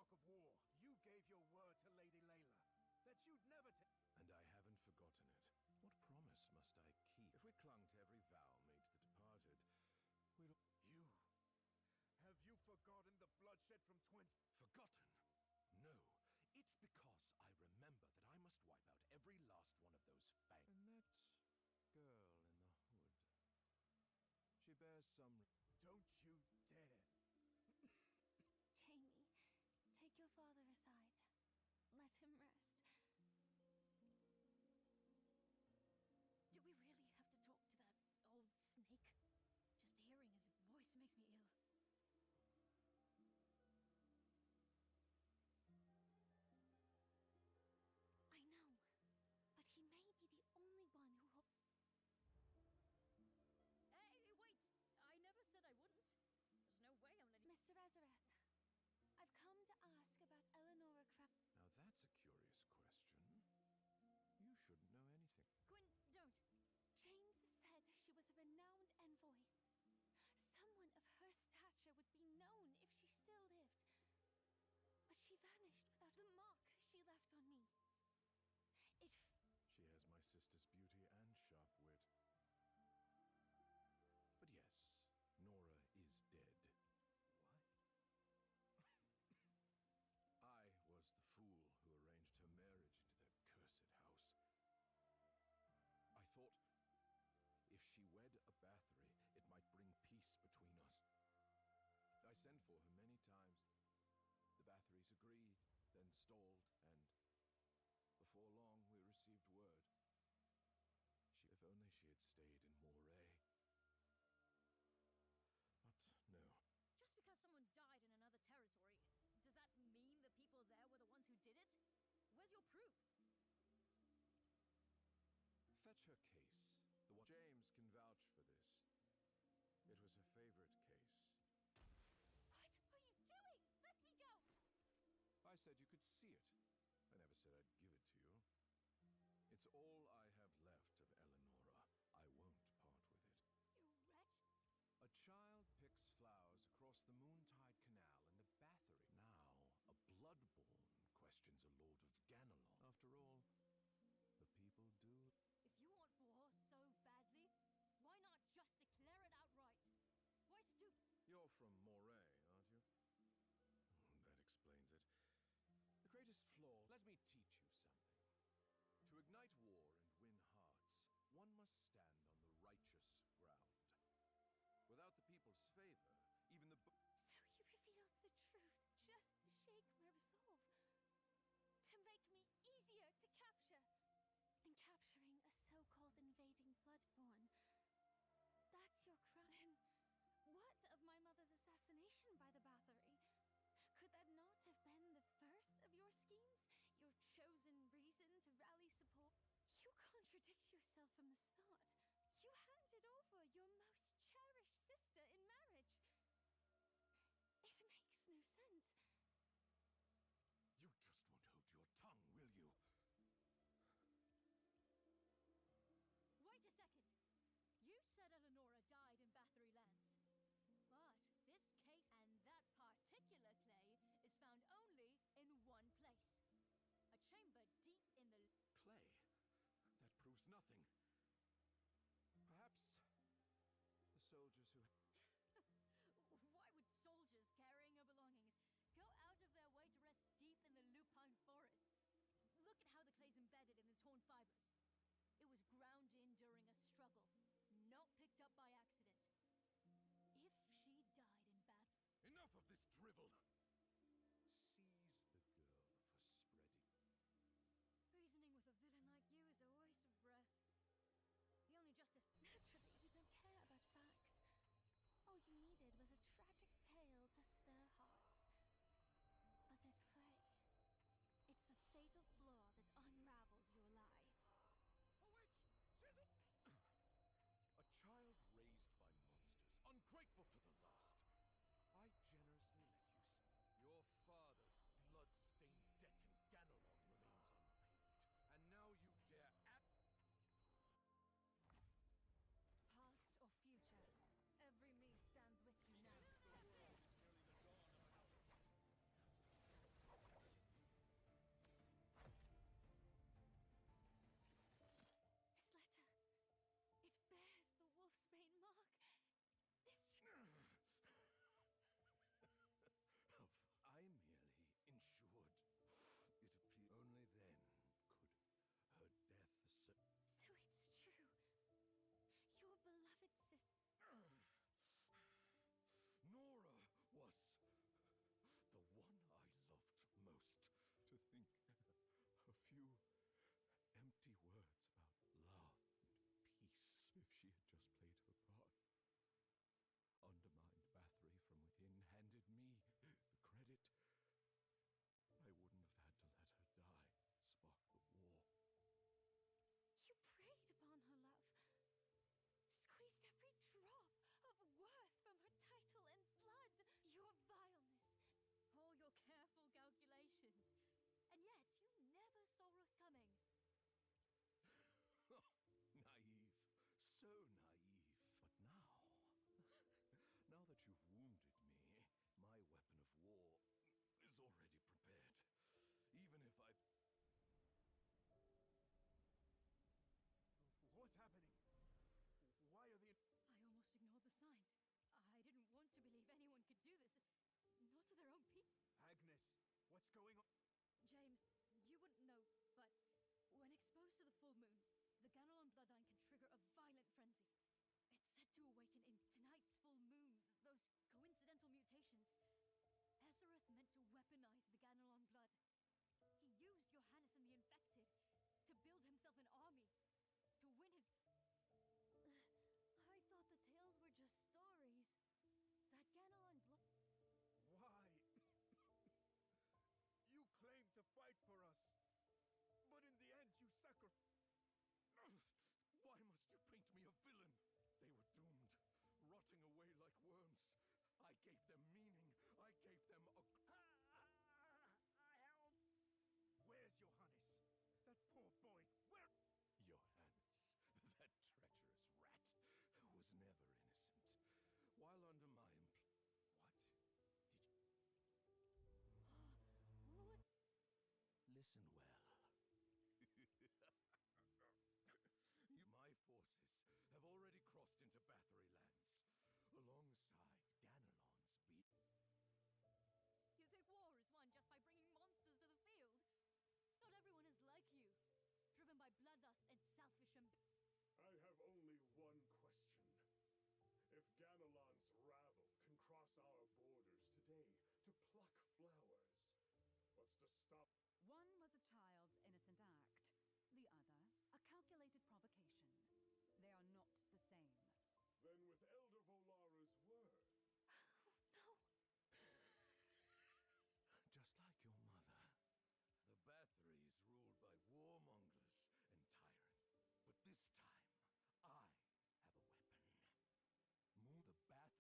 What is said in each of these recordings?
talk of war. You gave your word to Lady Layla that you'd never take. And I haven't forgotten it. What promise must I keep? If we clung to every vow made to the departed, we'd... You? Have you forgotten the bloodshed from 20? Forgotten? No. It's because I remember that I must wipe out every last one of those fangs. And that girl in the hood. She bears some... Don't you dare. Jamie, take your father aside. Let him rest. Do we really have to talk to that old snake? Just hearing his voice makes me ill. I know, but he may be the only one who will... Hey, wait! I never said I wouldn't. There's no way I'm letting... Mr. Azareth, I've come to ask about Eleanora Crown. Now that's a curious question. You shouldn't know anything. Quinn, don't! James said she was a renowned envoy. Someone of her stature would be known if she still lived. But she vanished without the mark she left on me. She has my sister's beauty and sharp wit. But yes, Nora is dead. What? I was the fool who arranged her marriage into that cursed house. I thought, if she wed a Bathory, it might bring peace between us. I sent for her many times. The Bathories agreed, then stalled, and before long we received word. If only she had stayed in Moray. But no. Just because someone died in another territory, does that mean the people there were the ones who did it? Where's your proof? Fetch her case. The one James can vouch for this. It was her favorite case. What are you doing? Let me go! I said you could see it. I never said I'd give it to you. It's all I have left of Eleanora. I won't part with it. You wretch! A child picks flowers across the Moontide Canal in the Bathory. Now, a bloodborne questions a lord of Ganelon. After all, the people do... If you want war so badly, why not just declare it outright? Why stoop? You're from Moray, aren't you? That explains it. The greatest flaw... Let me teach you something. To ignite war and win hearts, one must stand on the righteous ground. Without the people's favor, even the... So you revealed the truth just to shake my resolve. To make me easier to capture. And capturing a so-called invading bloodborne. That's your crime. Then what of my mother's assassination by the Bathory? Could that not have been the first of your schemes? Your chosen reason to rally support? You contradict yourself from the start. You handed over your most cherished sister in marriage. It makes no sense. You just won't hold your tongue, will you? Wait a second! You said Eleanora died in Bathory lands. But this case and that particular clay is found only in one place. A chamber deep in the... Clay? That proves nothing. Perhaps the soldiers who... Why would soldiers carrying her belongings go out of their way to rest deep in the lupine forest? Look at how the clay's embedded in the torn fibers. It was ground in during a struggle, not picked up by accident. If she died in Bath... Enough of this drivel! Seize the girl for spreading. Reasoning with a villain like you is a waste of breath. weaponize the Ganelon blood. He used Johannes and the infected to build himself an army, to win his... I thought the tales were just stories. That Ganelon blood... Why? You claimed to fight for us, but in the end you Why must you paint me a villain? They were doomed, rotting away like worms. I gave them meaning. I gave them a... Help! Where's Johannes? That poor boy. Where? Johannes, that treacherous rat, who was never innocent. While under my What? Did you... What? Listen well. My forces have already crossed into Bathory lands, alongside Ganelon's You think war is won just by bringing monsters to the field? Not everyone is like you, driven by bloodlust and selfish ambition. I have only one question. If Ganelon's rabble can cross our borders today to pluck flowers, what's to stop? One was a child's innocent act, the other a calculated provocation. They are not the same. Then with Elder Volara's word... No. Just like your mother. The Bathory is ruled by warmongers and tyrants. But this time, I have a weapon. The Bathories. Quinn, wait!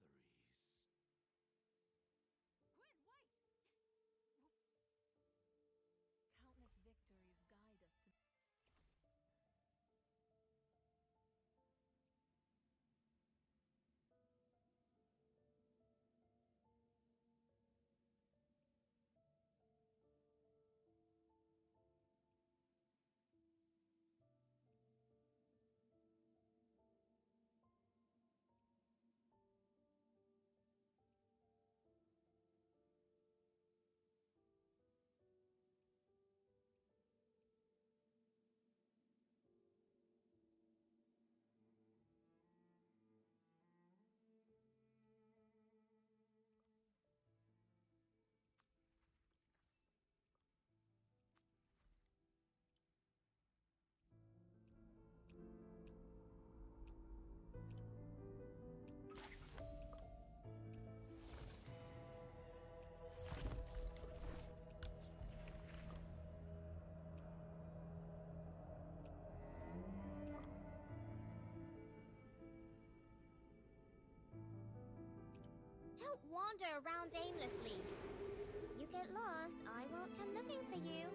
Countless victories guide us to... Don't wander around aimlessly. You get lost, I won't come looking for you.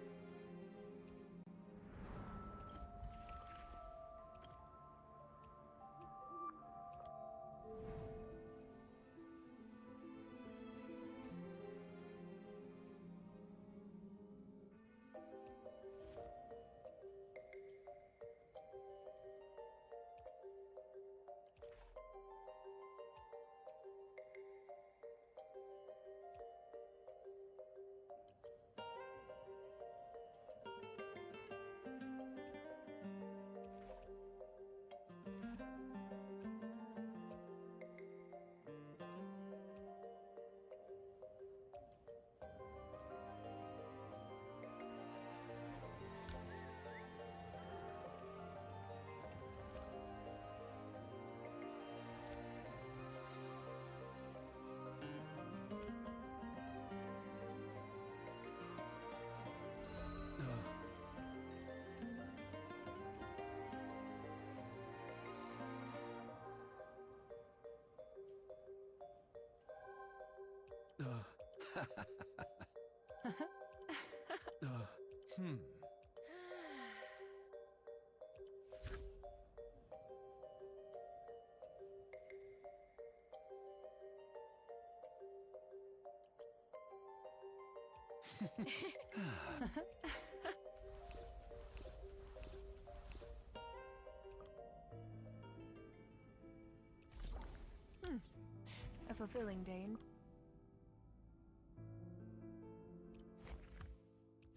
A fulfilling day in...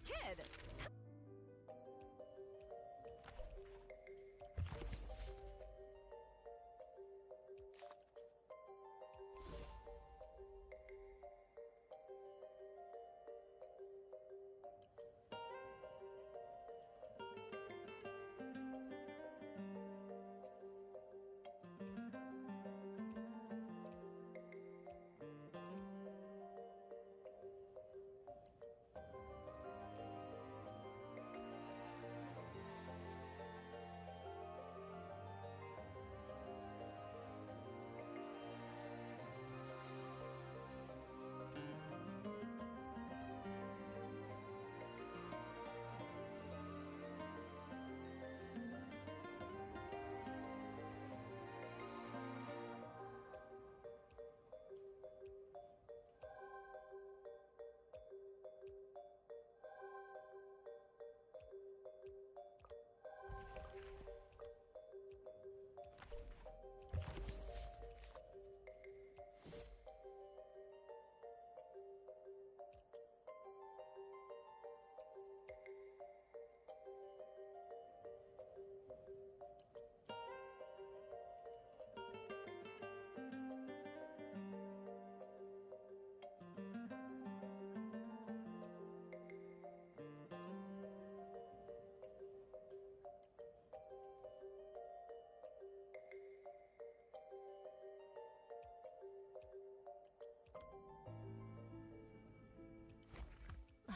Kid!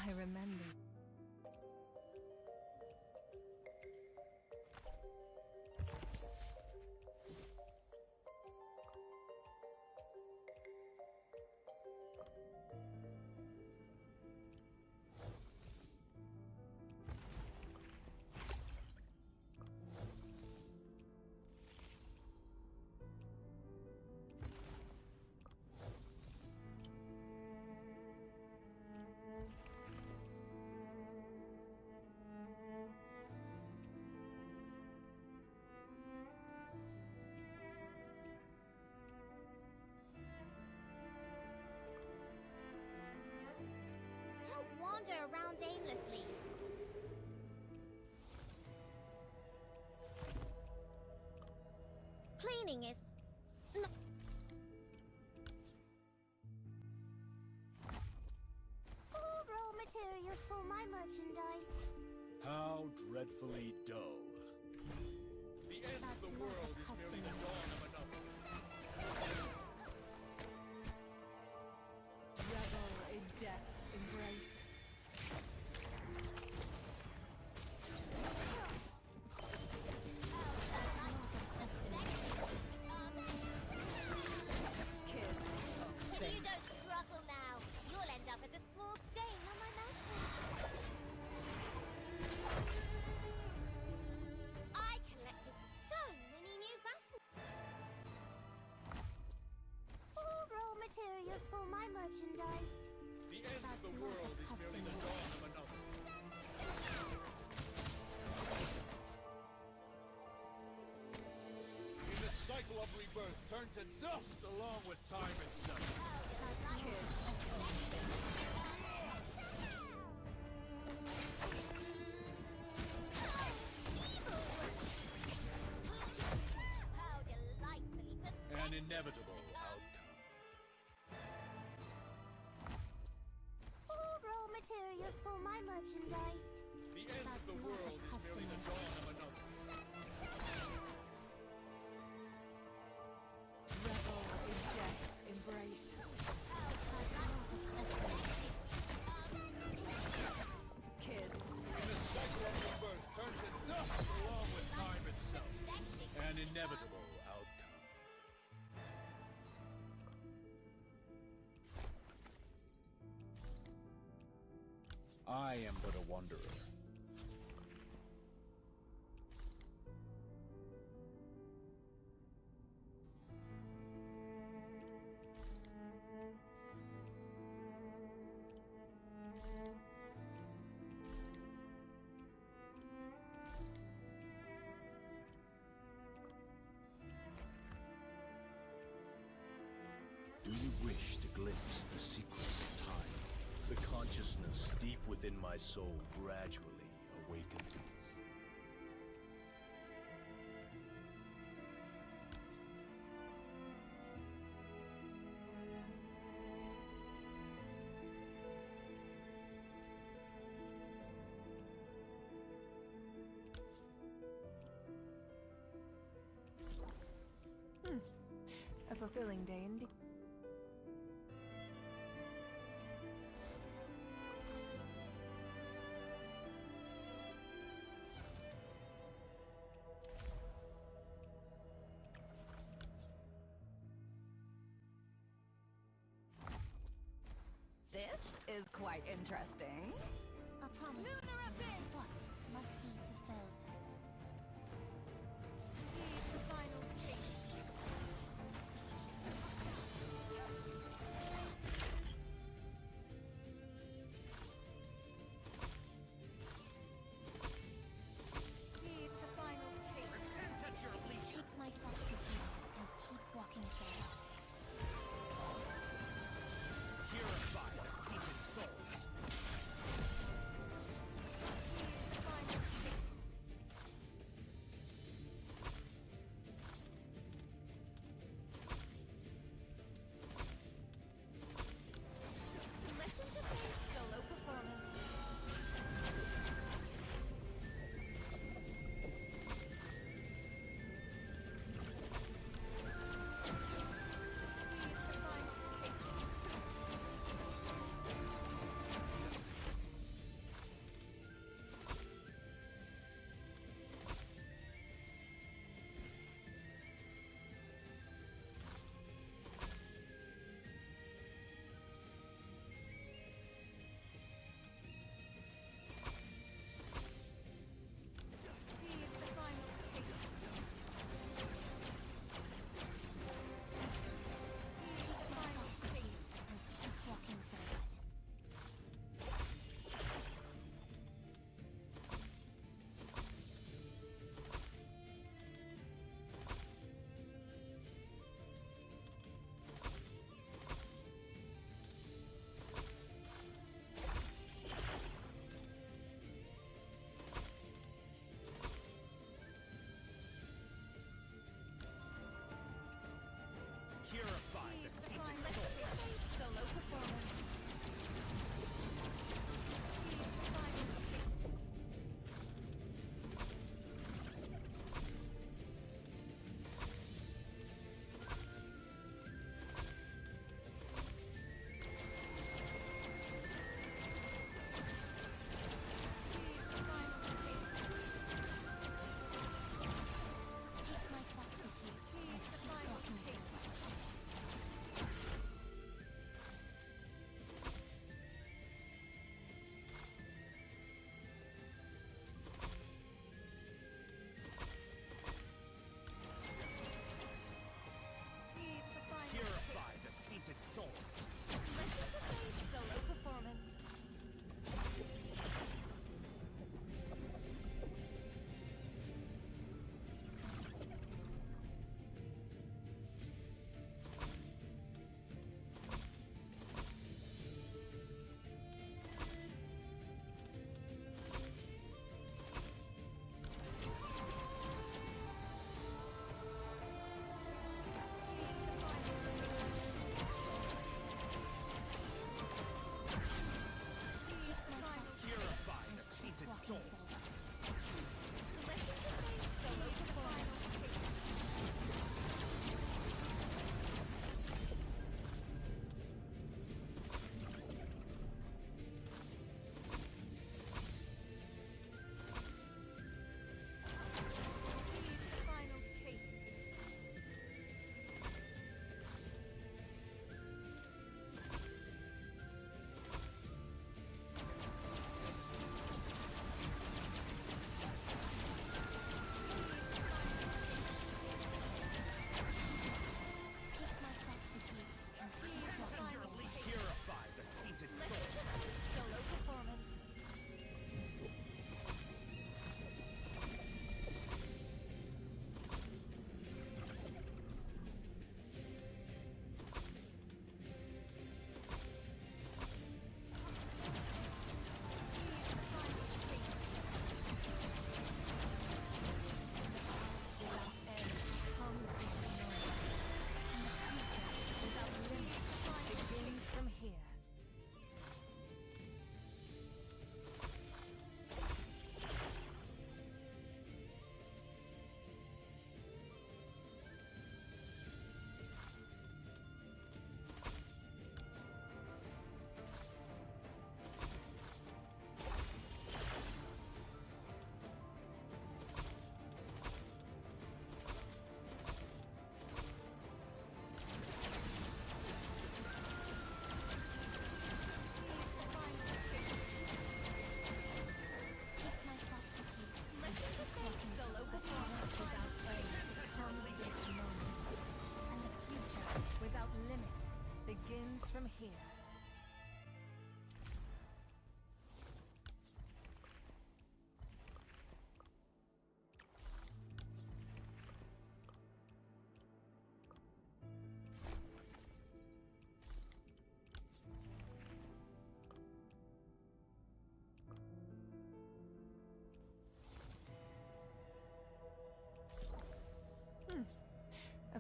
I remember. Don't wander around aimlessly. Cleaning is... All raw materials for my merchandise. How dreadfully dull. The end That's of the not world a is merely customer. the dawn of another. Revel in death's embrace. Kiss of If fate. you don't struggle now, you'll end up as a small stain on my mountain. I collected so many new vassals. All raw materials for my merchandise. The end of That's the not a world is merely customer. the dawn of another. In the cycle of rebirth, turn to dust along with time itself. How delightfully pathetic. An inevitable outcome. All raw materials for my merchandise. The end of That's the not a world is merely the customer. dawn of another. Revel in death's embrace. That's not a customer. Kiss. In the cycle of rebirth, turn to dust along with time itself. An inevitable outcome. I am but a wanderer. Do you wish to glimpse the secrets of time? The consciousness deep within my soul gradually awakens. A fulfilling day indeed. This is quite interesting. A promise, no matter what, must be fulfilled. He's the final king. He's the final king. Take my thoughts with you and keep walking forward. Purify the tainted souls.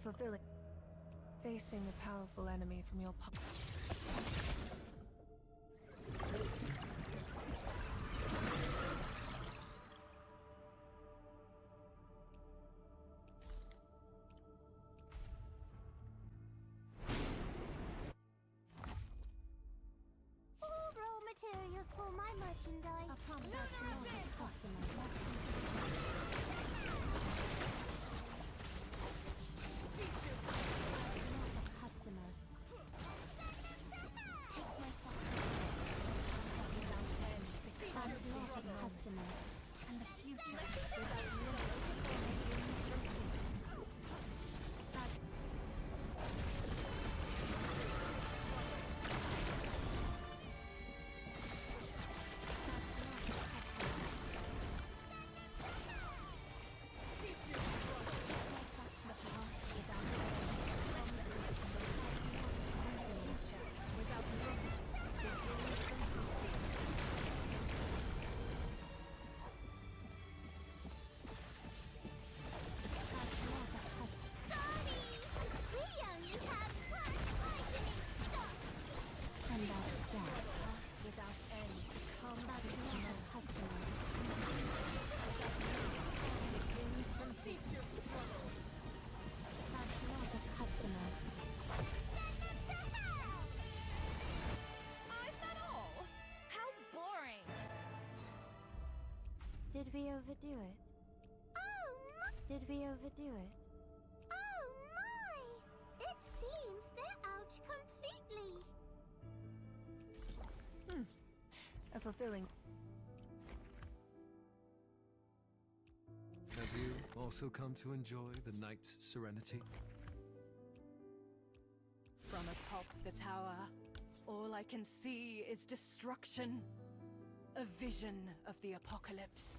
fulfilling. Facing a powerful enemy from your pocket. All raw materials for my merchandise. A promise that's not a customer. Customer. Take my thoughts. That's not a customer. And the future without limit. That's Did we overdo it? Oh my! Did we overdo it? Oh my! It seems they're out completely. A fulfilling. Have you also come to enjoy the night's serenity? From atop the tower, all I can see is destruction. A vision of the apocalypse.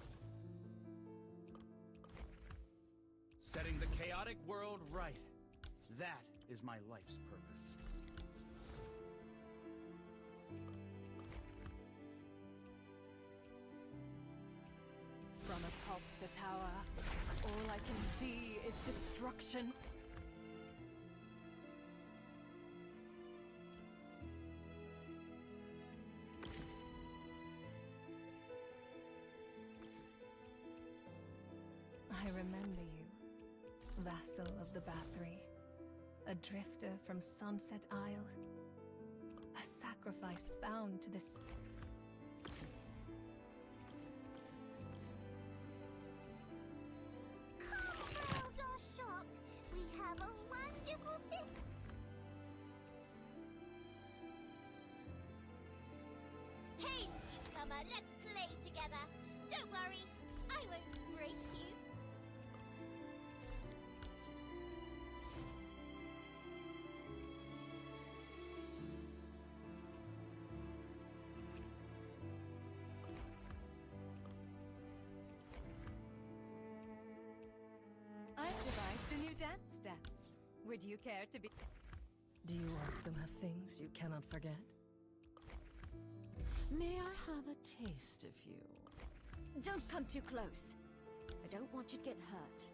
Setting the chaotic world right. That is my life's purpose. From atop the tower, all I can see is destruction. I remember you, vassal of the Bathory, a drifter from Sunset Isle, a sacrifice bound to this. Come browse our shop. We have a wonderful Hey, newcomer, let's play together. Don't worry, I won't break you. I've devised a new dance step. Would you care to be... Do you also have things you cannot forget? May I have a taste of you? Don't come too close. I don't want you to get hurt.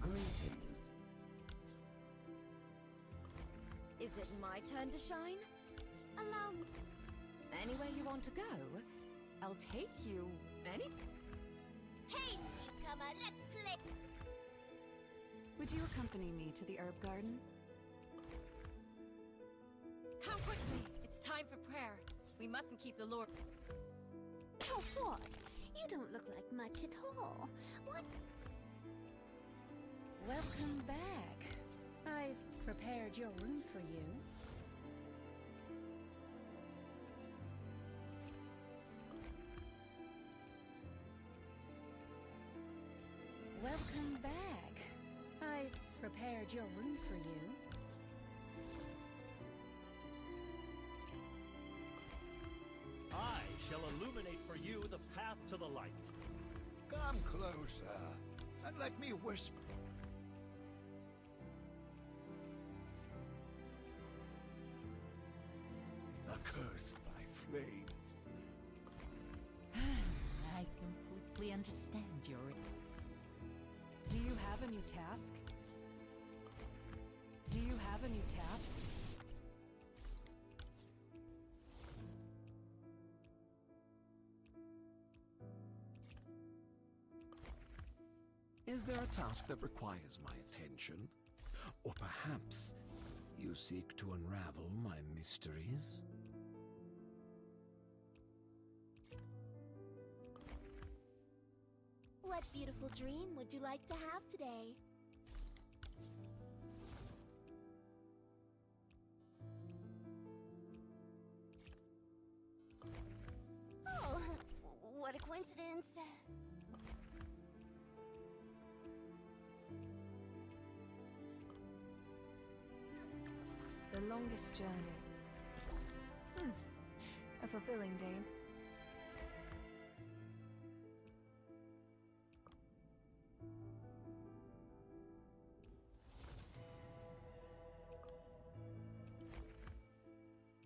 Greetings. Is it my turn to shine? Allow me. Anywhere you want to go, I'll take you any... Hey, newcomer, let's play. Would you accompany me to the herb garden? Come quickly. It's time for prayer. We mustn't keep the Lord... Oh, what? You don't look like much at all. What? Welcome back. I've prepared your room for you. Welcome back. I've prepared your room for you. I shall illuminate for you the path to the light. Come closer, and let me whisper. Accursed by flame. I completely understand your... have a new task? Do you have a new task? Is there a task that requires my attention? Or perhaps you seek to unravel my mysteries? What beautiful dream would you like to have today? Oh, what a coincidence. The longest journey. A fulfilling day.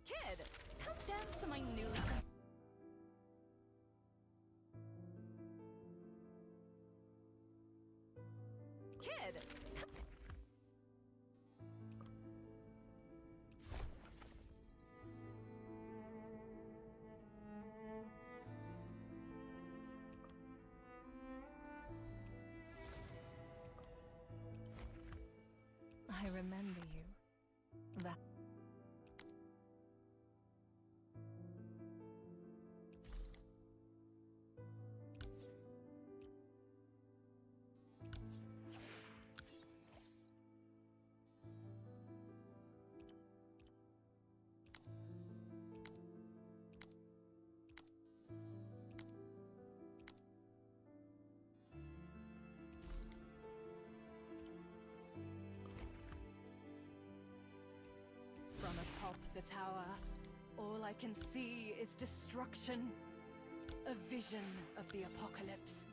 Kid, come dance to my new... Kid! I remember you. That. From atop the tower, all I can see is destruction. A vision of the apocalypse.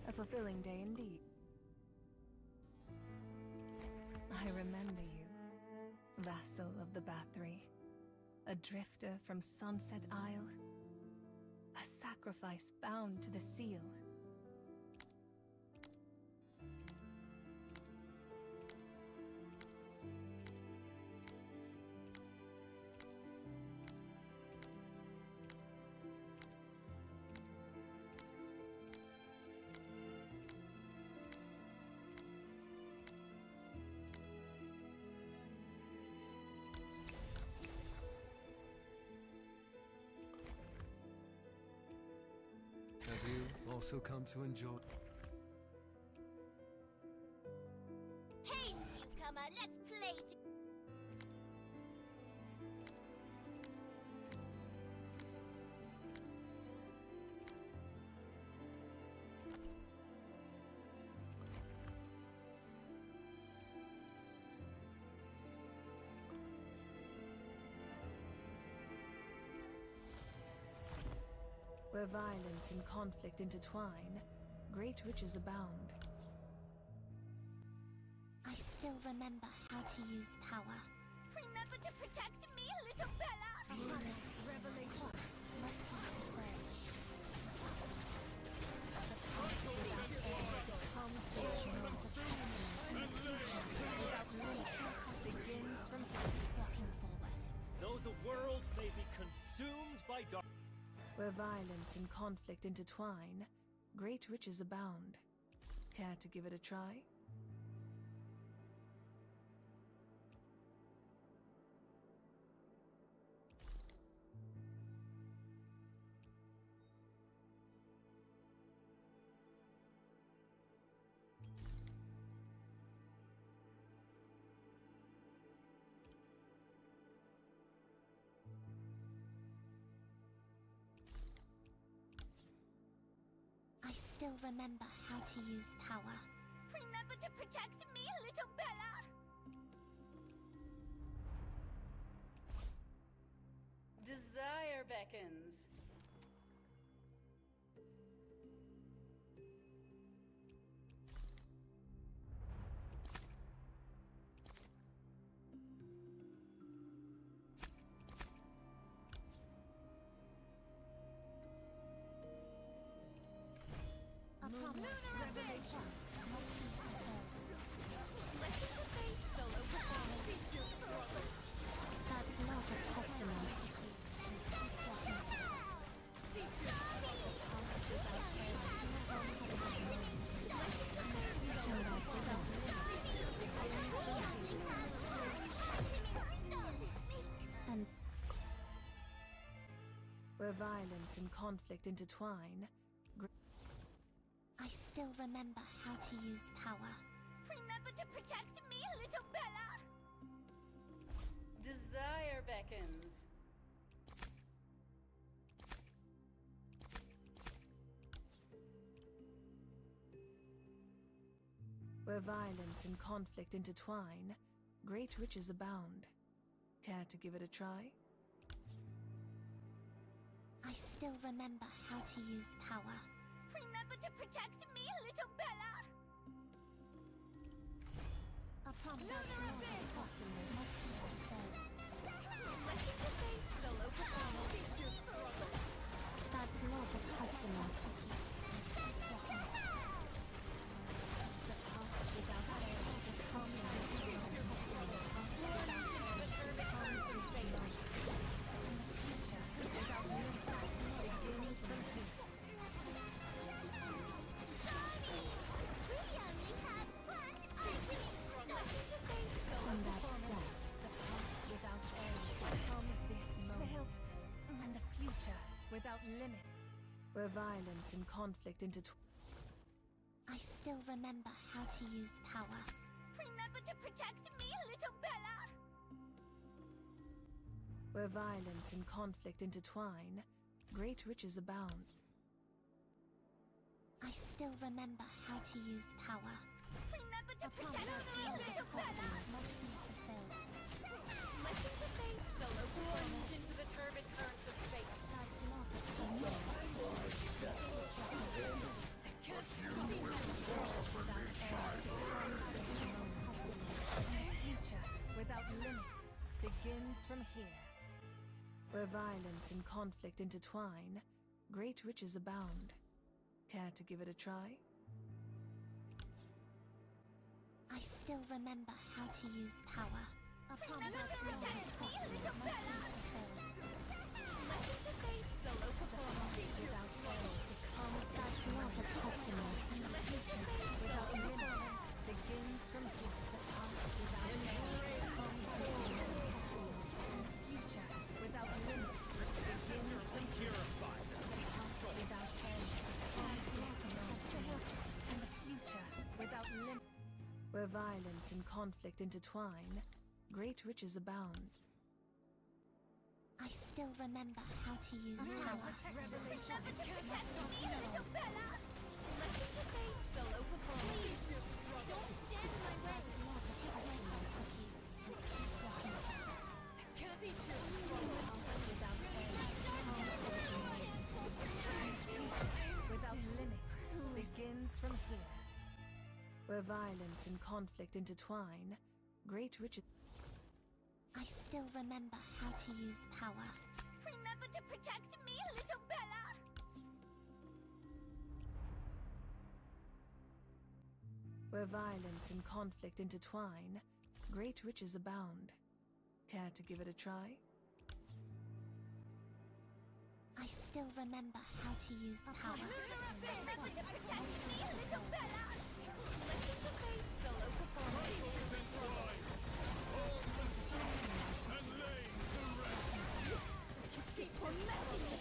A fulfilling day indeed. I remember you, vassal of the Bathory, a drifter from Sunset Isle, a sacrifice bound to the seal. Have you also come to enjoy? Hey, newcomer, let's play together. Where violence and conflict intertwine, great riches abound. I still remember how to use power. Remember to protect me, little Bella! Revelation must be played. The path without air becomes the moment of testament, and the future without life begins from walking forward. Though the world may be consumed by darkness. Where violence and conflict intertwine, great riches abound. Care to give it a try? I still remember how to use power. Remember to protect me, little Bella! Desire beckons. revelation. Listen to fate, solo performance. That's not a customer. And where violence and conflict intertwine, I still remember how to use power. Remember to protect me, little Bella! Desire beckons. where violence and conflict intertwine, great riches abound. Care to give it a try? I still remember how to use power. Remember to protect me, little Bella! A promise not a customer must be fulfilled. Listen to fate, solo performance. That's not a customer. The path without fail becomes without limit, where violence and conflict intertwine. I still remember how to use power. Remember to protect me, little Bella! Where violence and conflict intertwine, great riches abound. I still remember how to use power. Remember to protect me, little Bella! Must be fulfilled. Listen to fate, solo plunge into the turbid currents of fate. That's not a customer. Future without limit begins from here. Where violence and conflict intertwine, great riches abound. Care to give it a try? I still remember how to use power. A promise not a customer must be fulfilled. Listen to fate, solo performance. Without fail becomes that's not a customer. Without limit begins from here. The past without fail becomes Future without limit begins from Purified. The past without fail becomes customer. And the future without limit. Where violence and conflict intertwine, great riches abound. I still remember how to use power. Remember to protect me, little Bella! Listen to fate, solo performance. Don't stand in my way. That's not a customer. Without limit begins from here. Where violence and conflict intertwine, great riches. I still remember how to use power. Remember to protect me, little Bella! Where violence and conflict intertwine, great riches abound. Care to give it a try? I still remember how to use power. Remember to protect me, little Bella! Listen to fate, solo performance. People messing with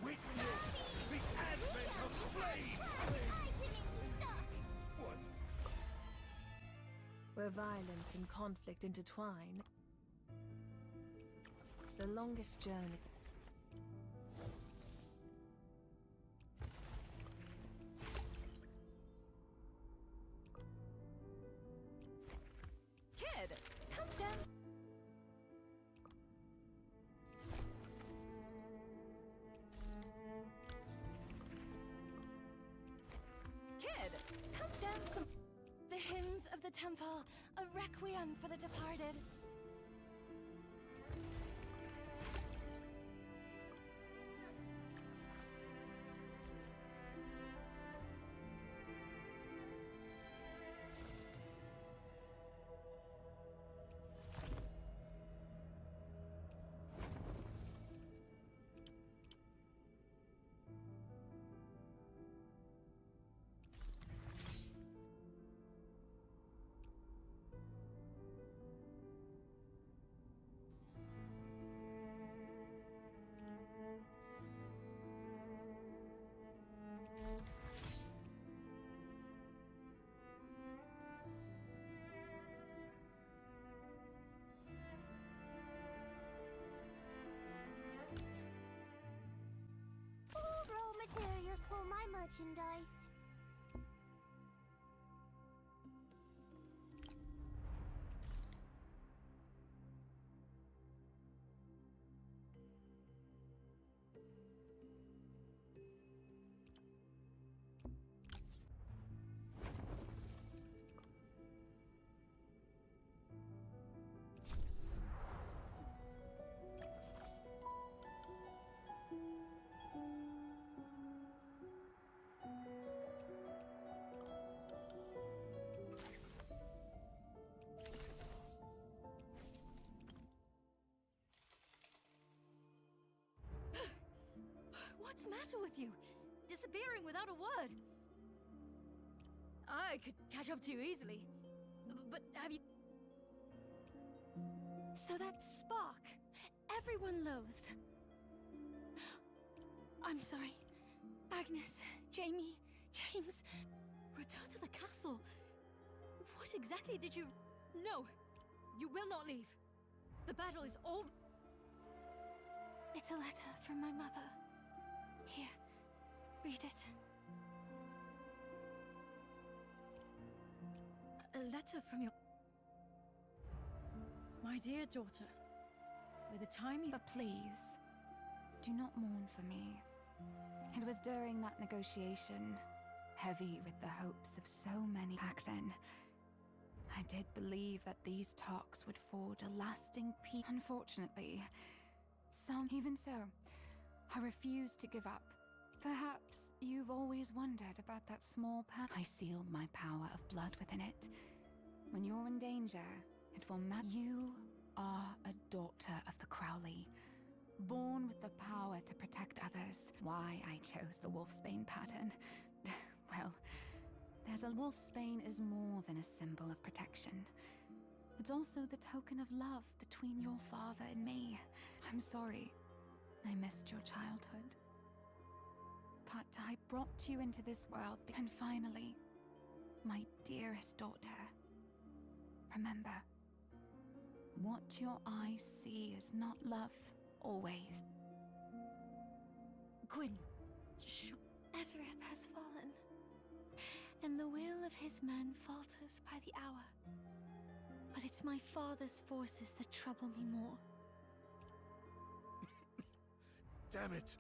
Witness the advent of flame! Where violence and conflict intertwine, the longest journey. Kid, come dance. Kid, come dance to the hymns of of the temple, a requiem for the departed. Materials for my merchandise. What's the matter with you? Disappearing without a word. I could catch up to you easily. But have you... So that spark, everyone loathed. I'm sorry. Agnes, Jamie, James. Return to the castle. What exactly did you... No, you will not leave. The battle is all... It's a letter from my mother. Here, read it. A letter from your... My dear daughter, by the time you... But please, do not mourn for me. It was during that negotiation, heavy with the hopes of so many back then. I did believe that these talks would forge a lasting peace. Unfortunately, even so, I refused to give up. Perhaps you've always wondered about that small I sealed my power of blood within it. When you're in danger, it will matter. You are a daughter of the Crowley, born with the power to protect others. Why I chose the wolfsbane pattern? Well, there's a wolfsbane is more than a symbol of protection. It's also the token of love between your father and me. I'm sorry, I missed your childhood. But I brought you into this world, and finally, my dearest daughter, remember, what your eyes see is not love, always. Gwyn, Ezrith has fallen, and the will of his men falters by the hour. But it's my father's forces that trouble me more. Damn it!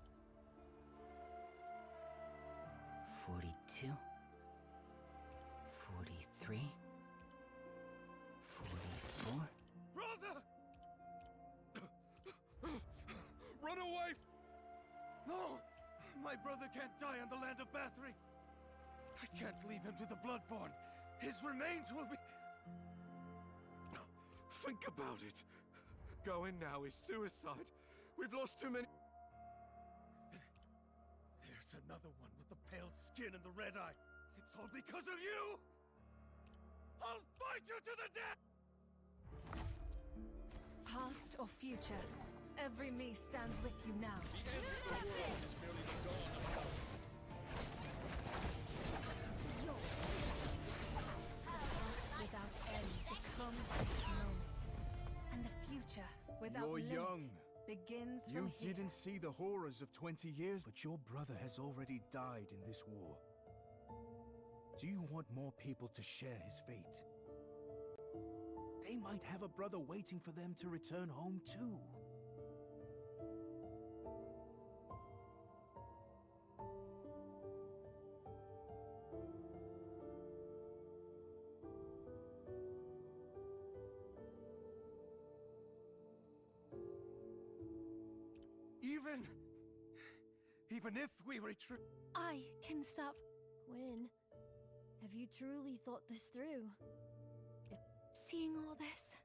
42, 43, 44. Brother! Run away! No! My brother can't die on the land of Bathory! I can't leave him to the Bloodborne! His remains will be... Think about it! Going now is suicide! We've lost too many... There's another one with the pale skin and the red eye! It's all because of you! I'll fight you to the death! Past or future, every me stands with you now. The end of the world is merely the dawn of hope. Without end becomes this moment, and the future without You're limit young. begins You from here. didn't see the horrors of 20 years, but your brother has already died in this war. Do you want more people to share his fate? They might have a brother waiting for them to return home too. children! Even if we retreat... I can stop. Quinn, have you truly thought this through? Seeing all this,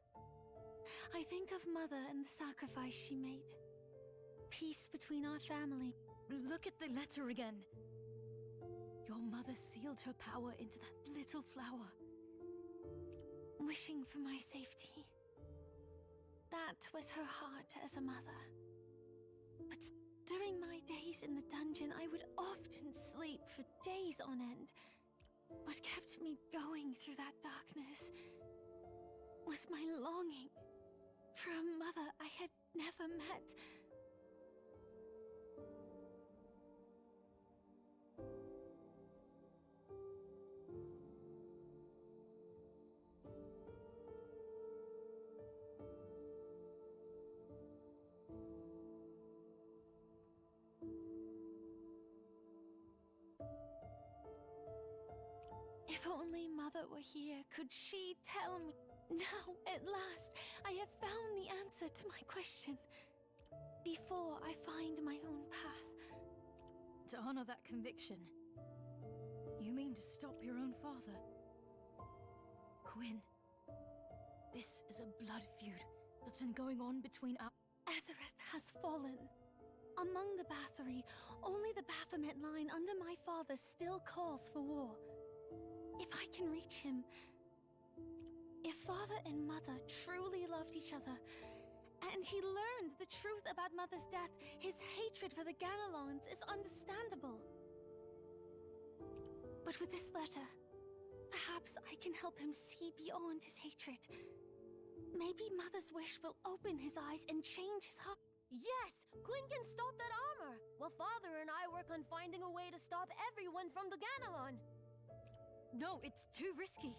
I think of Mother and the sacrifice she made. Peace between our family. Look at the letter again. Your mother sealed her power into that little flower. Wishing for my safety. That was her heart as a mother. But during my days in the dungeon, I would often sleep for days on end. What kept me going through that darkness was my longing for a mother I had never met. If only Mother were here, could she tell me? Now, at last, I have found the answer to my question. Before I find my own path. To honor that conviction, you mean to stop your own father? Quinn, this is a blood feud that's been going on between our... Azeroth has fallen. Among the Bathory, only the Baphomet line under my father still calls for war. If I can reach him... If Father and Mother truly loved each other, and he learned the truth about Mother's death, his hatred for the Ganalons is understandable. But with this letter, perhaps I can help him see beyond his hatred. Maybe Mother's wish will open his eyes and change his heart. Yes! Quinn can stop that armor! While Father and I work on finding a way to stop everyone from the Ganalon! No, it's too risky.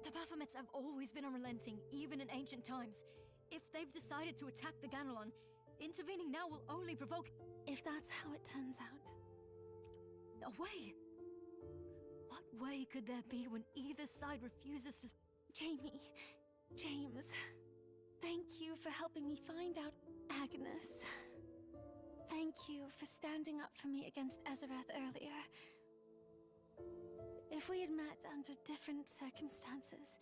The Baphomets have always been unrelenting, even in ancient times. If they've decided to attack the Ganalon, intervening now will only provoke... If that's how it turns out. A way? What way could there be when either side refuses to... Jamie, James, thank you for helping me find out Agnes. Thank you for standing up for me against Azeroth earlier. If we had met under different circumstances,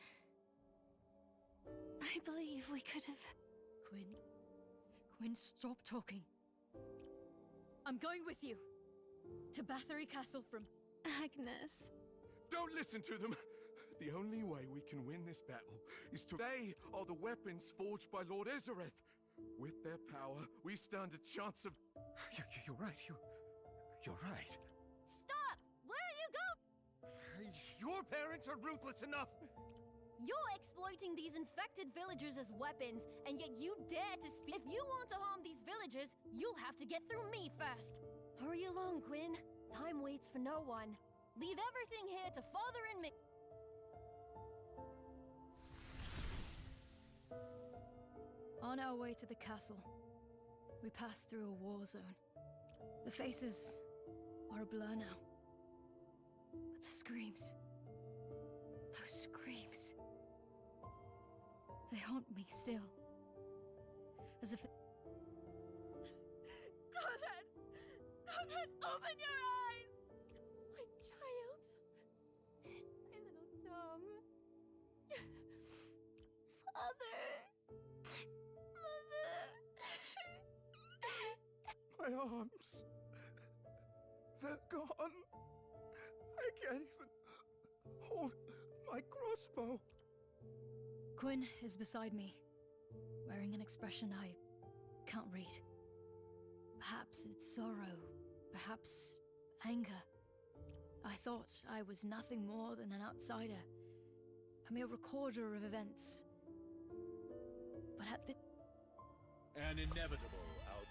I believe we could have... Quinn, stop talking. I'm going with you. To Bathory Castle from... Agnes. Don't listen to them! The only way we can win this battle is to... They are the weapons forged by Lord Ezereth. With their power, we stand a chance of... You're right, you're right. Stop! Where are you going? Your parents are ruthless enough! You're exploiting these infected villagers as weapons, and yet you dare to speak. If you want to harm these villagers, you'll have to get through me first. Hurry along, Quinn. Time waits for no one. Leave everything here to Father and me. On our way to the castle, we pass through a war zone. The faces are a blur now. But the screams... Those screams... They haunt me still. As if they... Conrad! Conrad, open your eyes! My child. My little Tom. Father. Mother. My arms. They're gone. I can't even hold my crossbow. Quinn is beside me, wearing an expression I can't read. Perhaps it's sorrow, perhaps anger. I thought I was nothing more than an outsider, a mere recorder of events. But at the... An inevitable outcome.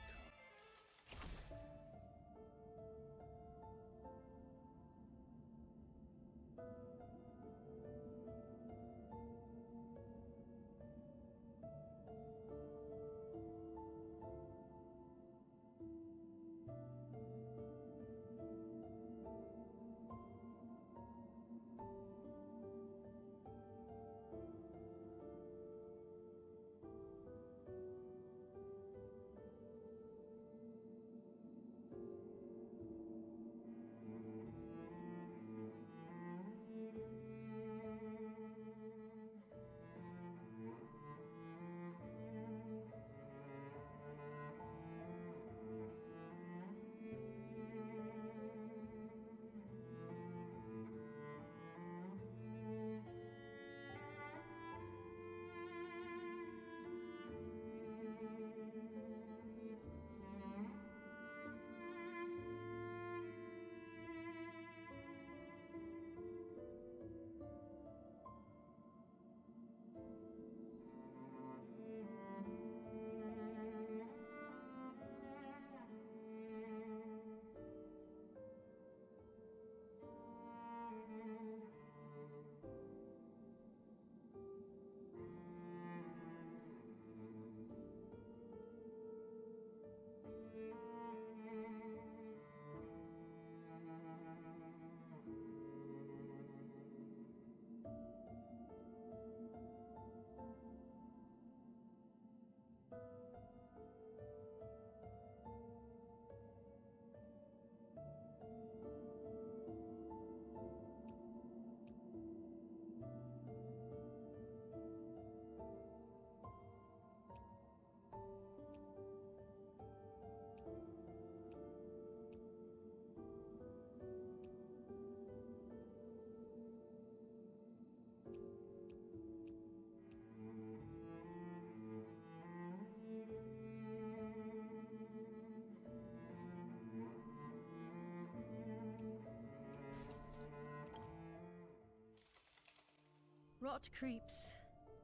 Rot creeps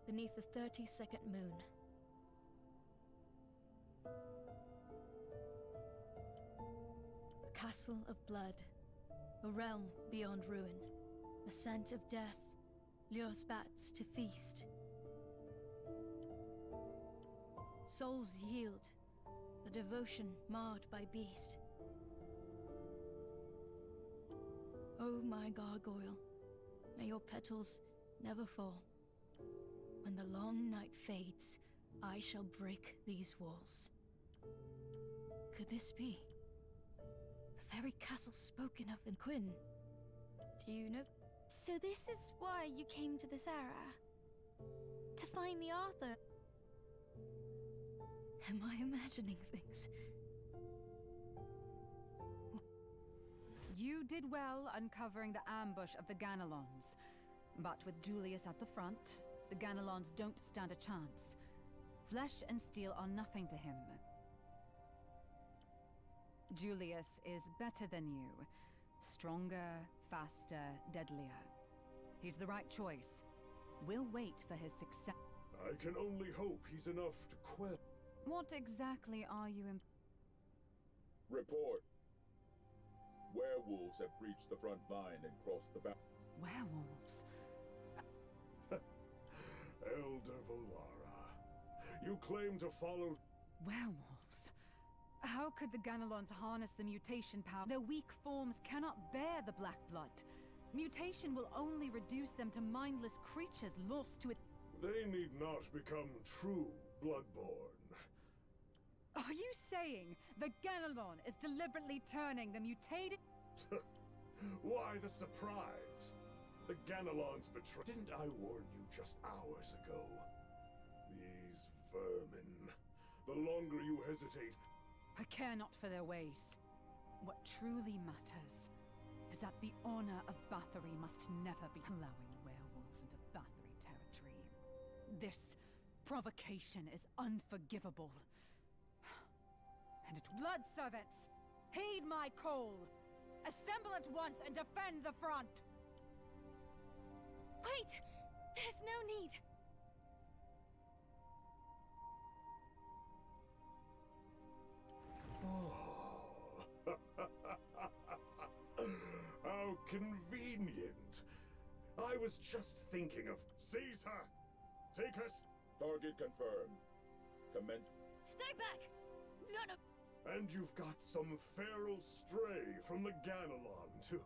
beneath the 32nd moon. A castle of blood, a realm beyond ruin. A scent of death lures bats to feast. Souls yield, the devotion marred by beast. Oh my gargoyle, may your petals never fall. When the long night fades, I shall break these walls. Could this be the very castle spoken of in Quinn? Do you know? So this is why you came to this era? To find the author? Am I imagining things? You did well uncovering the ambush of the Ganelons. But with Julius at the front, the Ganelons don't stand a chance. Flesh and steel are nothing to him. Julius is better than you. Stronger, faster, deadlier. He's the right choice. We'll wait for his success. I can only hope he's enough to quell. What exactly are you Report. Werewolves have breached the front line and crossed the boundary. Werewolves? Elder Volara, you claim to follow... Werewolves? How could the Ganelons harness the mutation power? Their weak forms cannot bear the black blood. Mutation will only reduce them to mindless creatures lost to it. They need not become true Bloodborne. Are you saying the Ganelon is deliberately turning the mutated... Why the surprise? The Ganelons betrayed... Didn't I warn you just hours ago? These vermin. The longer you hesitate... I care not for their ways. What truly matters is that the honor of Bathory must never be allowing werewolves into Bathory territory. This provocation is unforgivable. And blood servants, heed my call! Assemble at once and defend the front! Wait! There's no need! How convenient! I was just thinking of... Seize her! Take her... Target confirmed. Commence... Stay back! None of... And you've got some feral stray from the Ganelon to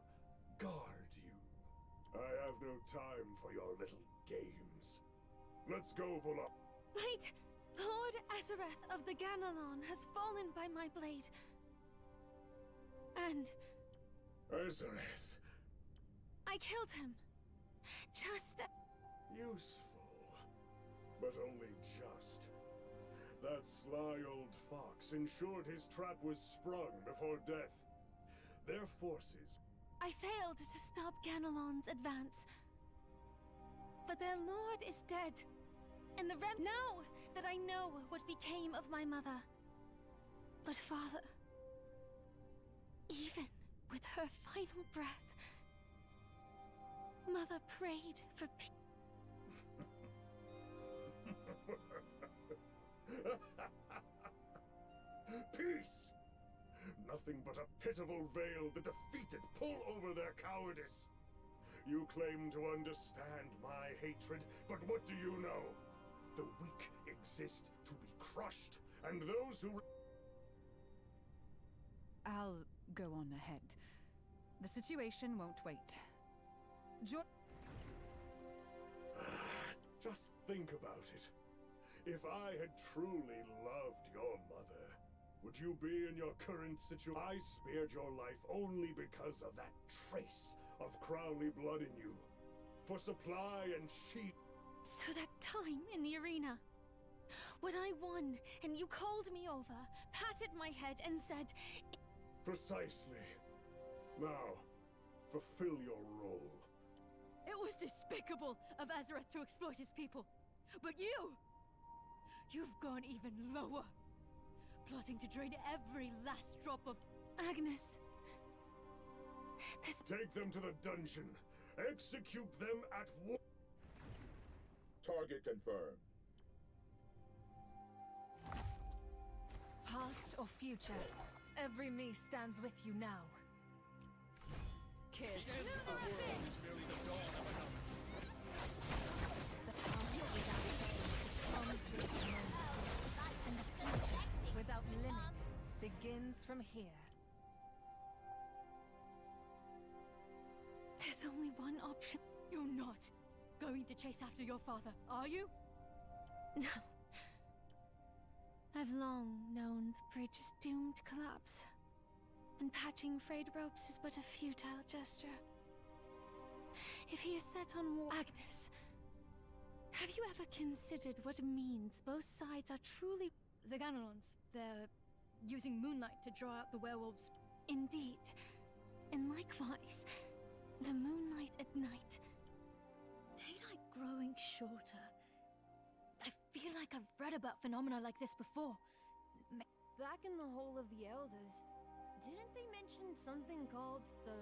guard you. I have no time for your little games. Let's go, Vola. Wait! Lord Azareth of the Ganelon has fallen by my blade. And... Azareth. I killed him. Just... Useful. But only just. That sly old fox ensured his trap was sprung before death. Their forces... I failed to stop Ganelon's advance. But their lord is dead. And the now that I know what became of my mother. But father... Even with her final breath... Mother prayed for peace. Peace! Nothing but a pitiful veil the defeated pull over their cowardice. You claim to understand my hatred, but what do you know? The weak exist to be crushed, and those who... I'll go on ahead. The situation won't wait. Just think about it. If I had truly loved your mother, would you be in your current situation? I spared your life only because of that trace of Crowley blood in you. For supply and sheep. So that time in the arena, when I won and you called me over, patted my head and said... Precisely. Now, fulfill your role. It was despicable of Azareth to exploit his people. But you've gone even lower. Plotting to drain every last drop of... Agnes. Take them to the dungeon. Execute them at once. Target confirmed. Past or future, every me stands with you now. Kiss. The end of the world is merely the dawn of another. The past without end becomes this moment, and the future without limit begins from here. There's only one option. You're not going to chase after your father, are you? No. I've long known the bridge is doomed to collapse, and patching frayed ropes is but a futile gesture. If he is set on war, Agnes, have you ever considered what it means both sides are truly— The Ganelons, they're using moonlight to draw out the werewolves. Indeed. And likewise, the moonlight at night. Daylight growing shorter. I feel like I've read about phenomena like this before. Back in the Hall of the Elders, didn't they mention something called the...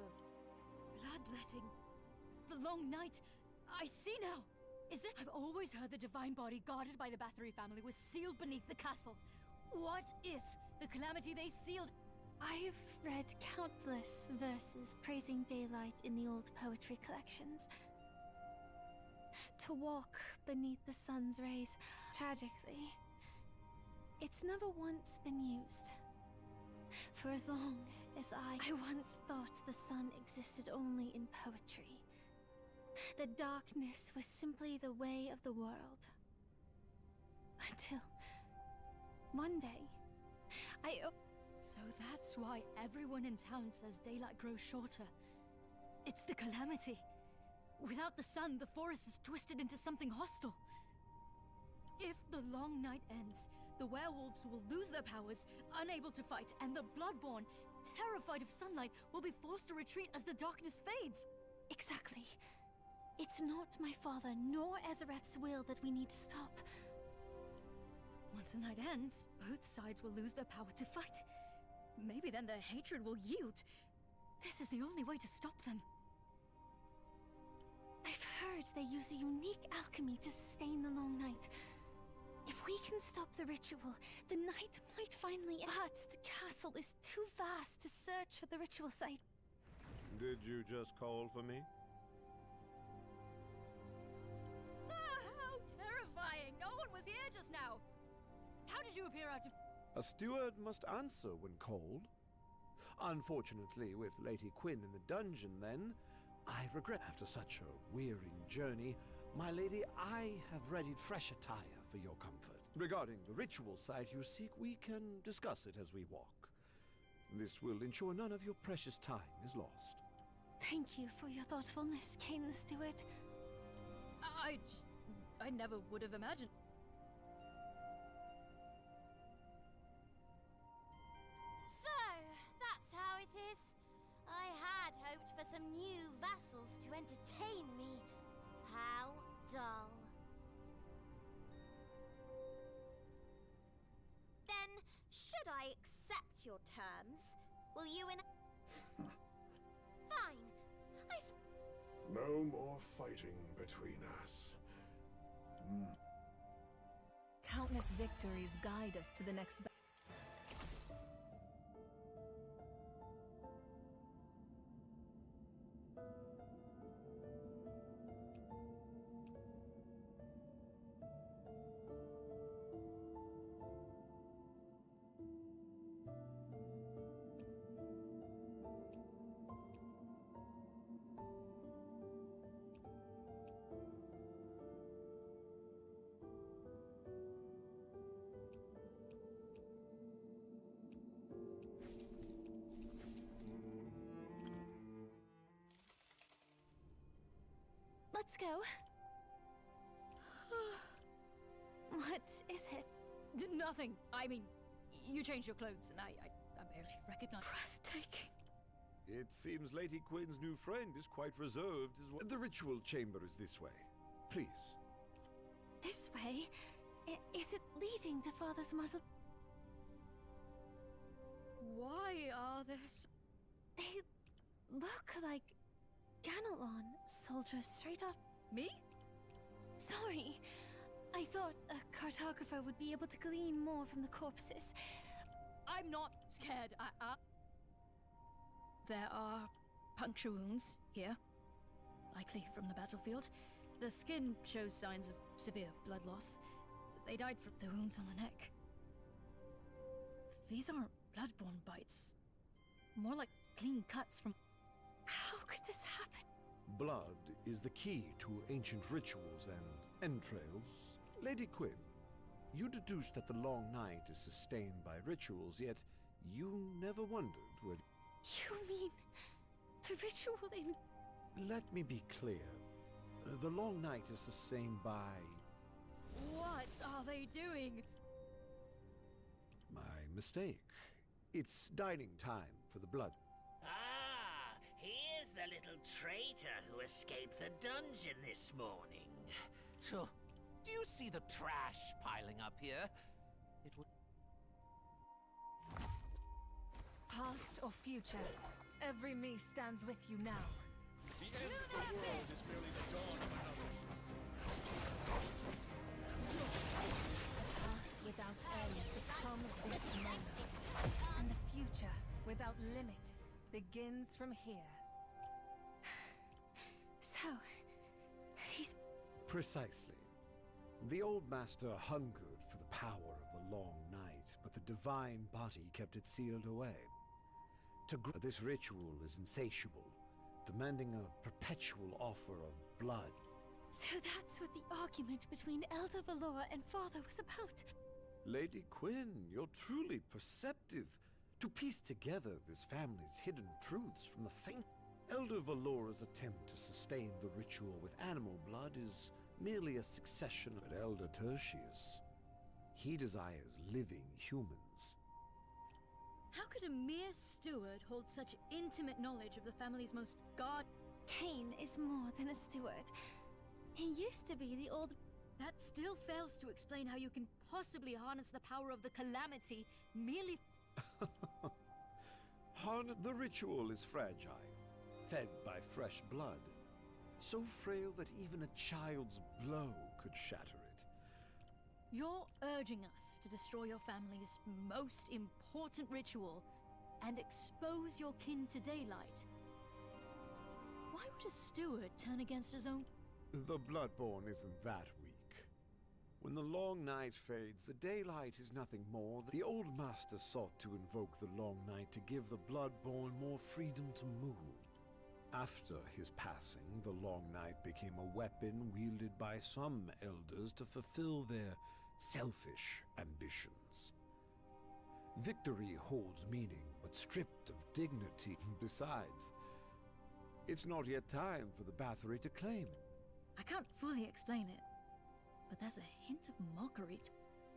Bloodletting. The long night. I see now. Is this— I've always heard the divine body guarded by the Bathory family was sealed beneath the castle. What if the calamity they sealed— I've read countless verses praising daylight in the old poetry collections. To walk beneath the sun's rays, tragically, it's never once been used. For as long as I once thought the sun existed only in poetry. The darkness was simply the way of the world. Until one day, So that's why everyone in town says daylight grows shorter. It's the calamity. Without the sun, the forest is twisted into something hostile. If the long night ends, the werewolves will lose their powers, unable to fight, and the Bloodborne, terrified of sunlight, will be forced to retreat as the darkness fades. Exactly. It's not my father nor Ezereth's will that we need to stop. Once the night ends, both sides will lose their power to fight. Maybe then their hatred will yield. This is the only way to stop them. I've heard they use a unique alchemy to sustain the long night. If we can stop the ritual, the night might finally— But the castle is too vast to search for the ritual site. Did you just call for me? Ah, how terrifying! No one was here just now! How did you appear out of— A steward must answer when called. Unfortunately, with Lady Quinn in the dungeon then, I regret after such a wearying journey, my lady, I have readied fresh attire for your comfort. Regarding the ritual site you seek, we can discuss it as we walk. This will ensure none of your precious time is lost. Thank you for your thoughtfulness, Kane the Steward. I never would have imagined. So, that's how it is. I had hoped for some new vassals to entertain me. How dull. Then, should I accept your terms? Will you Fine. No more fighting between us. Countless victories guide us to the next battle. Let's go. What is it? Nothing. I mean, you changed your clothes and I barely recognize— Breathtaking. It seems Lady Quinn's new friend is quite reserved as well. The ritual chamber is this way. Please. This way? Is it leading to Father's muzzle? Why are there They look like Ganelon soldiers straight up. Me? Sorry, thought a cartographer would be able to glean more from the corpses. I'm not scared. There are puncture wounds here, likely from the battlefield. The skin shows signs of severe blood loss. They died from the wounds on the neck. These aren't bloodborne bites. More like clean cuts from... How could this happen? Blood is the key to ancient rituals and entrails. Lady Quinn, you deduced that the long night is sustained by rituals, yet you never wondered whether... You mean the ritual in... Let me be clear. The long night is sustained by... What are they doing? My mistake. It's dining time for the blood. Ah, here's the little traitor who escaped the dungeon this morning. So, do you see the trash piling up here? It would... Past or future, every me stands with you now. The end of the world is merely the dawn of another. Past without end becomes this moment, and the future without limit begins from here. So, these... Precisely. The old master hungered for the power of the long night, but the divine body kept it sealed away. This ritual is insatiable, demanding a perpetual offer of blood. So that's what the argument between Elder Valora and Father was about. Lady Quinn, you're truly perceptive. To piece together this family's hidden truths from the faint... Elder Valora's attempt to sustain the ritual with animal blood is merely a succession of Elder Tertius. He desires living humans. How could a mere steward hold such intimate knowledge of the family's most guard... Cain is more than a steward. He used to be the old... That still fails to explain how you can possibly harness the power of the calamity merely... The ritual is fragile, fed by fresh blood. So frail that even a child's blow could shatter it. You're urging us to destroy your family's most important ritual and expose your kin to daylight. Why would a steward turn against his own... The Bloodborne isn't that weak. When the long night fades, the daylight is nothing more. The old master sought to invoke the long night to give the Bloodborne more freedom to move. After his passing, the long night became a weapon wielded by some elders to fulfill their selfish ambitions. Victory holds meaning, but stripped of dignity. Besides, it's not yet time for the Bathory to claim. I can't fully explain it, but there's a hint of mockery.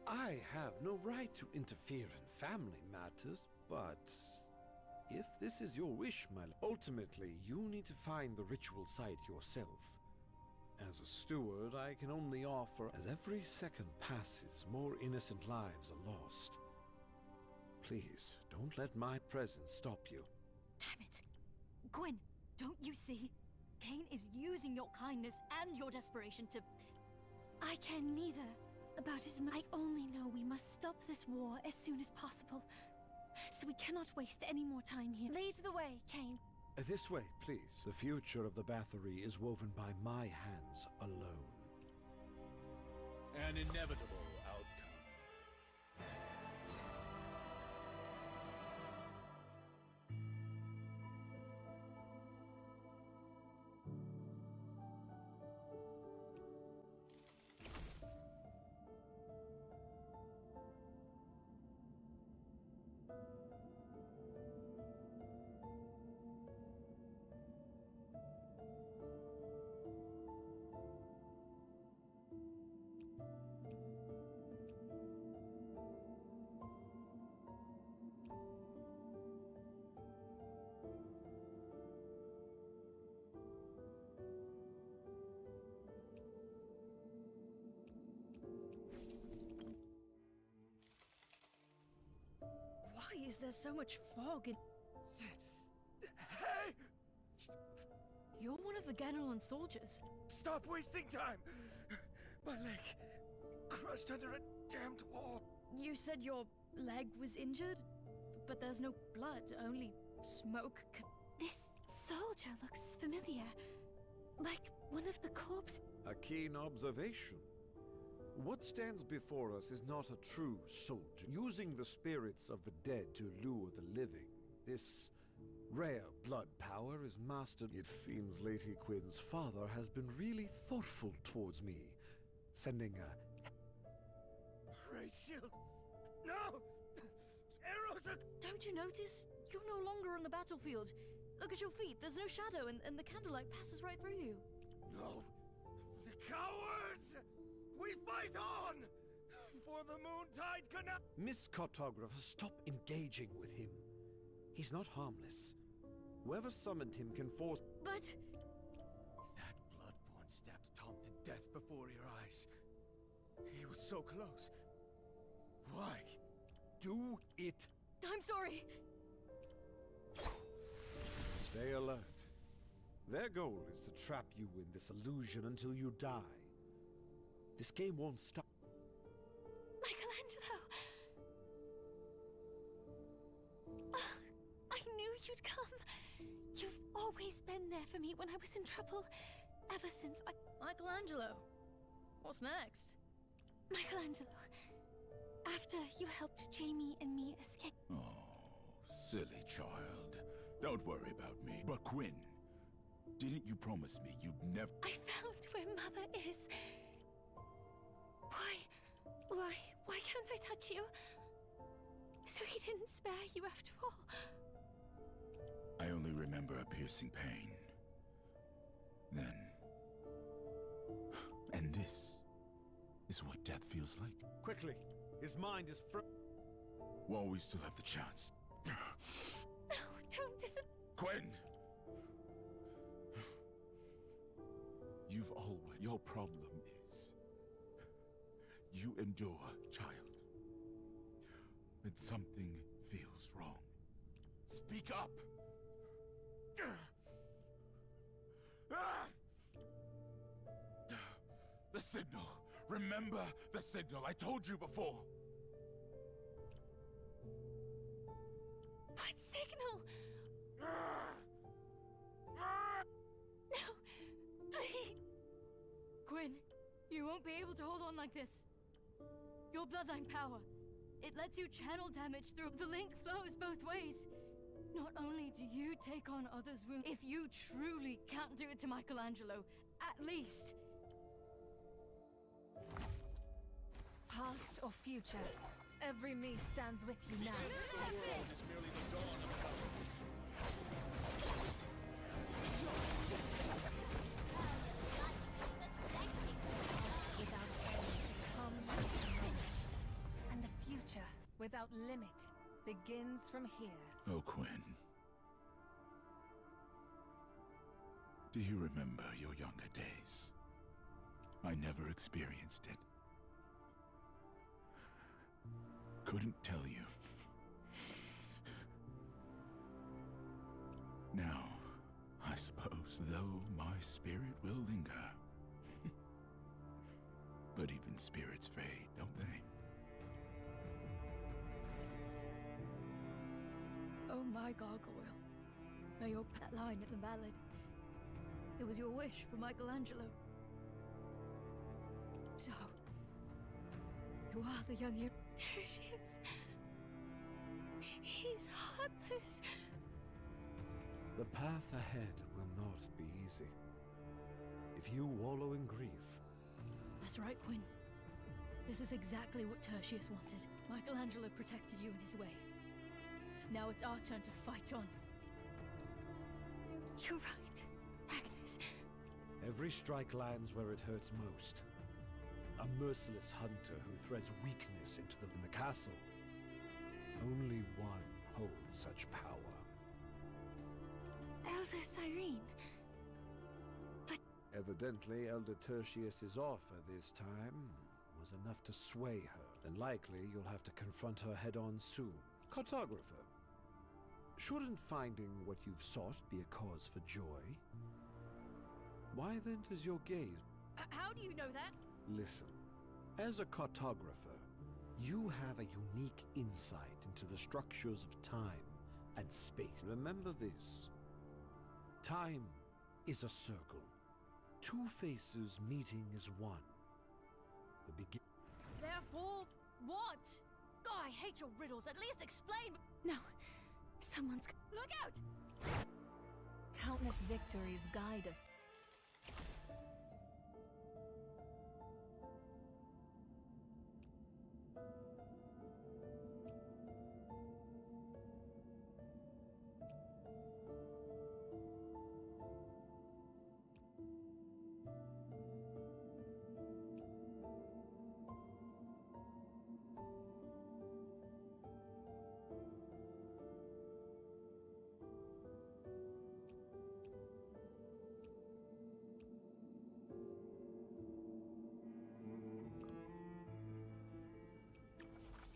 I have no right to interfere in family matters, but if this is your wish, my lord, ultimately you need to find the ritual site yourself. As a steward, I can only offer... As every second passes, more innocent lives are lost. Please, don't let my presence stop you. Damn it! Gwyn, don't you see? Cain is using your kindness and your desperation to... I care neither about his... I only know we must stop this war as soon as possible. So we cannot waste any more time here. Lead the way, Cain. This way, please. The future of the Bathory is woven by my hands alone. An inevitable outcome. Why is there so much fog in... Hey! You're one of the Ganelon soldiers. Stop wasting time! My leg... crushed under a damned wall. You said your leg was injured, but there's no blood, only smoke. This soldier looks familiar. Like one of the corpses. A keen observation. What stands before us is not a true soldier, using the spirits of the dead to lure the living. This rare blood power is mastered. It seems Lady Quinn's father has been really thoughtful towards me, sending a... Ray shield! No! Arrows are... Don't you notice? You're no longer on the battlefield. Look at your feet, there's no shadow, and the candlelight passes right through you. No! The cowards! We fight on! For the Moontide Canal! Miss Cartographer, stop engaging with him. He's not harmless. Whoever summoned him can force... But... That bloodborne stabbed Tom to death before your eyes. He was so close. Why? Do it. I'm sorry. Stay alert. Their goal is to trap you in this illusion until you die. This game won't stop. Michelangelo! I knew you'd come. You've always been there for me when I was in trouble. Ever since I... Michelangelo! What's next? Michelangelo. After you helped Jamie and me escape... Oh, silly child. Don't worry about me. But Quinn, didn't you promise me you'd never... I found where Mother is. Why can't I touch you? So he didn't spare you after all. I only remember a piercing pain. Then... And this is what death feels like. Quickly! His mind is While we still have the chance. No, don't Quinn! You've always... Your problem is... You endure, child. When something feels wrong. Speak up! The signal! Remember the signal! I told you before! What signal? No, please. Quinn, you won't be able to hold on like this. Your bloodline power, it lets you channel damage through. The link flows both ways. Not only do you take on others' wounds, if you truly can't do it to Michelangelo, at least... Past or future, every me stands with you now. Without end comes nourished, and the future, without limit, begins from here. Oh, Quinn. Do you remember your younger days? I never experienced it. Couldn't tell you. Now, I suppose, though my spirit will linger. But even spirits fade, don't they? Oh my gargoyle. May your pet line in the ballad. It was your wish for Michelangelo. So, you are the young hero. Tertius. He's heartless. The path ahead will not be easy. If you wallow in grief... That's right, Quinn. This is exactly what Tertius wanted. Michelangelo protected you in his way. Now it's our turn to fight on. You're right, Agnes. Every strike lands where it hurts most. A merciless hunter who threads weakness into the castle. Only one holds such power. Elder Cyrene. But... Evidently, Elder Tertius's offer this time was enough to sway her. And likely you'll have to confront her head-on soon. Cartographer, shouldn't finding what you've sought be a cause for joy? Why then does your gaze... How do you know that? Listen, As a cartographer, you have a unique insight into the structures of time and space. Remember this. Time is a circle. Two faces meeting as one. The begin. Therefore, what? God, I hate your riddles. At least explain. No, someone's. Look out! Countless victories guide us.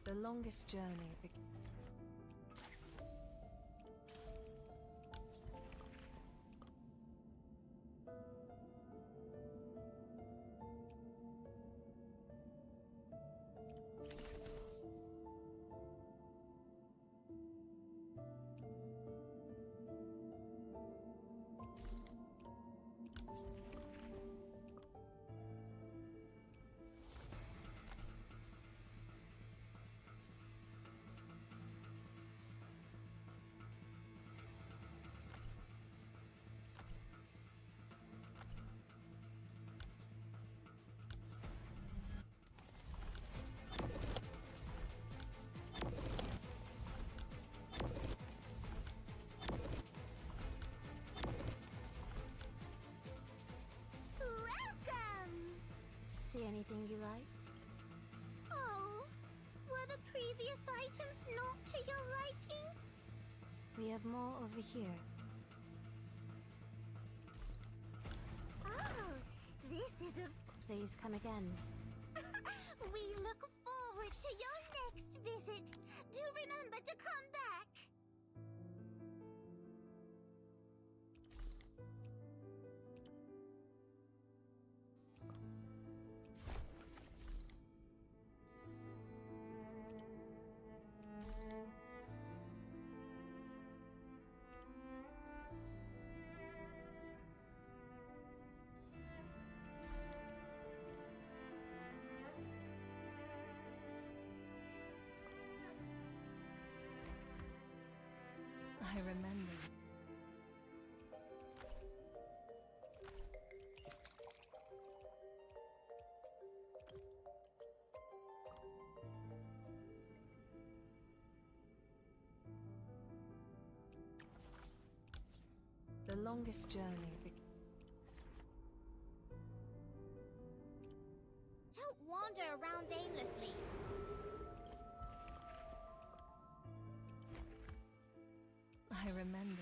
The longest journey begins. See anything you like? Oh, were the previous items not to your liking? We have more over here. Oh, this is a... Please come again. We look forward to your next visit. Do remember to come back. I remember. The longest journey begins. Don't wander around aimlessly. I remember.